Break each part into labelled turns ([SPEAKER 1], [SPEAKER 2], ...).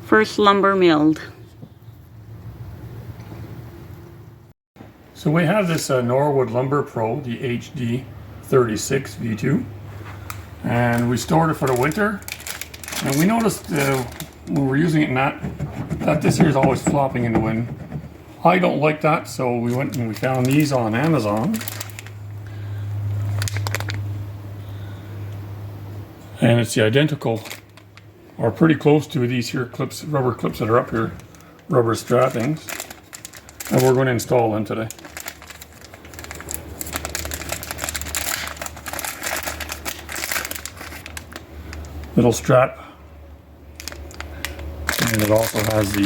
[SPEAKER 1] First lumber milled.
[SPEAKER 2] So we have this Norwood Lumber Pro, the HD 36 V2, and we stored it for the winter. And we noticed when we're using it that this here is always flopping in the wind. I don't like that, so we went and we found these on Amazon. And it's the identical, or pretty close to these here clips, rubber clips that are up here, rubber strappings. And we're going to install them today. Little strap, and it also has the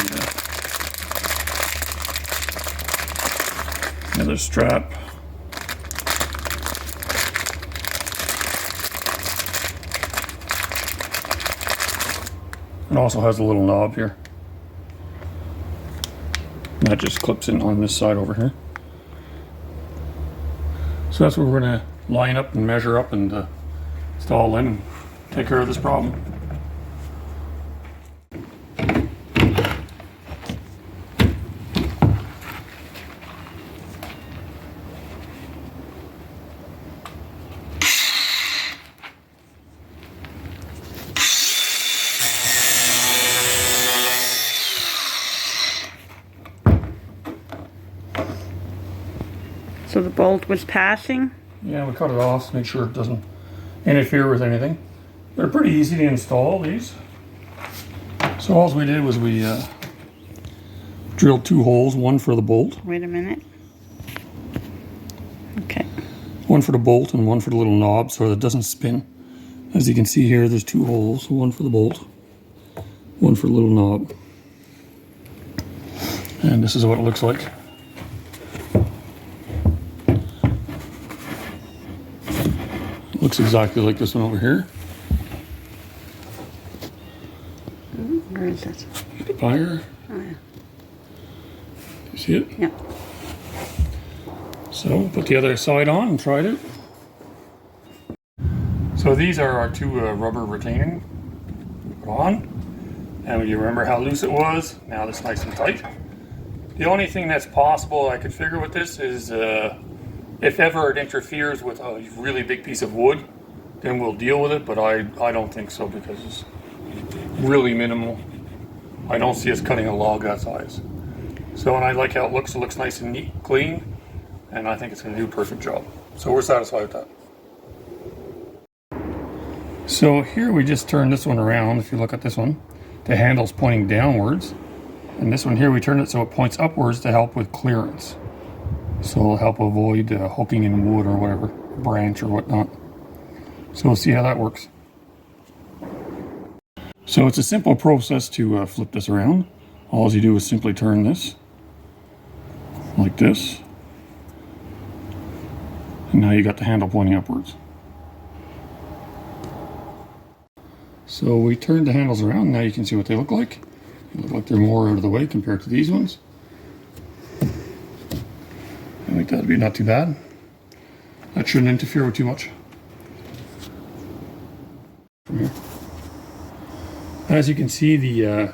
[SPEAKER 2] another strap. It also has a little knob here. And that just clips in on this side over here. So that's what we're going to line up and measure up and install in and take care of this problem.
[SPEAKER 1] So the bolt was passing?
[SPEAKER 2] Yeah, we cut it off to make sure it doesn't interfere with anything. They're pretty easy to install, these. So all we did was we drilled 2 holes, one for the bolt.
[SPEAKER 1] Wait a minute. Okay.
[SPEAKER 2] One for the bolt and one for the little knob so that it doesn't spin. As you can see here, there's 2 holes, one for the bolt, one for the little knob. And this is what it looks like. It looks exactly like this one over here.
[SPEAKER 1] Where is it?
[SPEAKER 2] The fire.
[SPEAKER 1] Oh, yeah.
[SPEAKER 2] You see it?
[SPEAKER 1] Yeah.
[SPEAKER 2] So put the other side on and try it out. So these are our 2 rubber retaining. Put on. And you remember how loose it was? Now it's nice and tight. The only thing that's possible I could figure with this is if ever it interferes with a really big piece of wood, then we'll deal with it, but I don't think so because it's really minimal. I don't see us cutting a log that size. So, and I like how it looks nice and neat, clean, and I think it's going to do a perfect job. So we're satisfied with that. So here we just turn this one around. If you look at this one, the handle's pointing downwards, and this one here we turn it so it points upwards to help with clearance. So it'll help avoid hooking in wood or whatever, branch or whatnot. So we'll see how that works. So it's a simple process to flip this around. All you do is simply turn this like this. And now you got the handle pointing upwards. So we turned the handles around. Now you can see what they look like. They look like they're more out of the way compared to these ones. I think that'd be not too bad. That shouldn't interfere with too much. From here. As you can see, the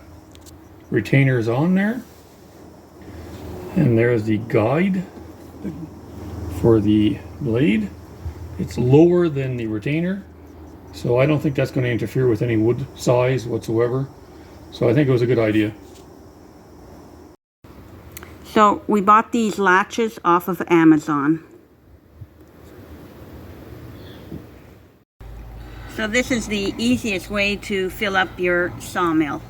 [SPEAKER 2] retainer is on there. And there's the guide for the blade. It's lower than the retainer, so I don't think that's going to interfere with any wood size whatsoever. So I think it was a good idea.
[SPEAKER 1] So we bought these latches off of Amazon. So this is the easiest way to fill up your sawmill.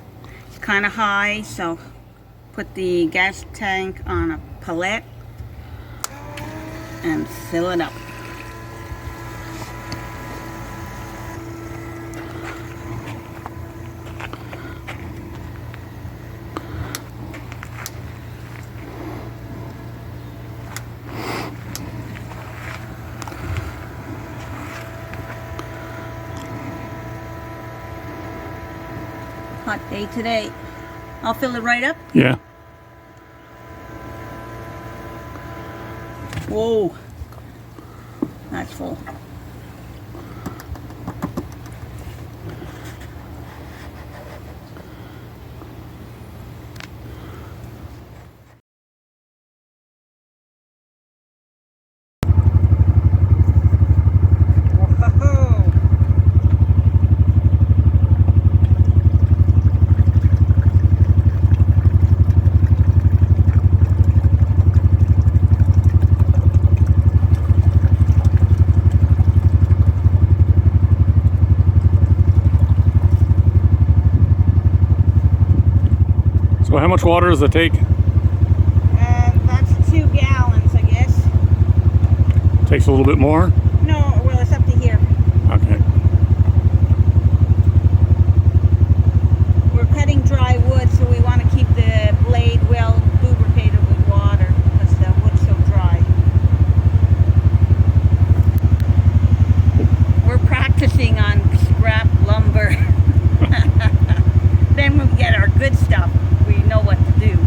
[SPEAKER 1] It's kind of high, so put the gas tank on a pallet and fill it up. Hot day today. I'll fill it right up.
[SPEAKER 2] Yeah.
[SPEAKER 1] Whoa. That's full.
[SPEAKER 2] So how much water does it take?
[SPEAKER 1] That's 2 gallons, I guess.
[SPEAKER 2] Takes a little bit more?
[SPEAKER 1] No, well, it's up to here.
[SPEAKER 2] Okay.
[SPEAKER 1] We're cutting dry wood, so we want to keep the blade well lubricated with water because the wood's so dry. We're practicing on scrap lumber. Then when we get our good stuff, we know what to do.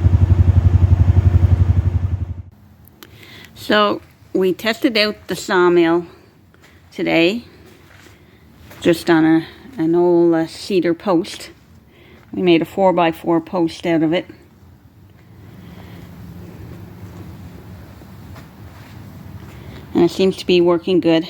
[SPEAKER 1] So we tested out the sawmill today, just on an old cedar post. We made a 4x4 post out of it. And it seems to be working good.